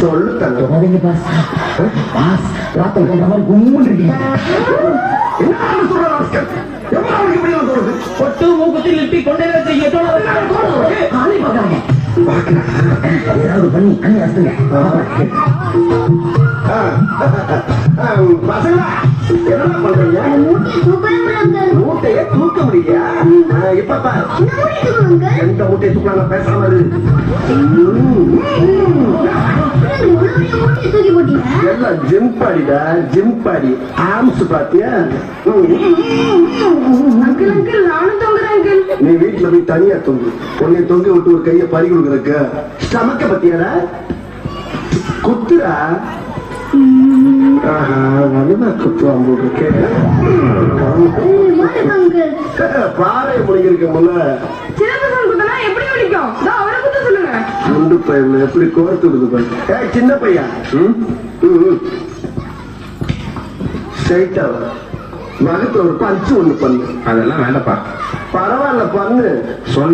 சொல்லு தங்க pass pass ராத்தல் பண்ற மாதிரி கும்முன்னு இருக்கீங்க. என்ன சொல்ற பொட்டு மூக்குத்தி லிப்பி கொண்டே வச்சு ஆளை பார்க்கறாங்க. ஏதாவது பண்ணி அண்ணி அசுங்க பசங்களா என்ன பண்றீங்க? மூட்டையை தூக்க முடியா? இப்ப எந்த மூட்டையை தூக்கலாம் பேசாம எல்லாம் ஜிம் பாடிடா, ஜிம் பாடி ஆம்ஸ் பாத்தியா? நீ வீட்டுல போய் தனியா தொங்கு. உன்னை தொங்க விட்டு ஒரு கையை பறி கொடுக்கறக்கு சமக்க பத்தியாடா குத்துரா. வலுவா குத்துவான் போட்டு பாறையை முடிஞ்சிருக்க முல்ல முண்டு பையன் எப்படி கோர்த்து விடுது பாரு. சின்ன பையன் ஸ்ட்ரைட்டா வகுத்து ஒரு பஞ்சு ஒண்ணு பண்ணு. அதெல்லாம் வேண்டப்பா. பரவாயில்ல பண்ணு. சொன்ன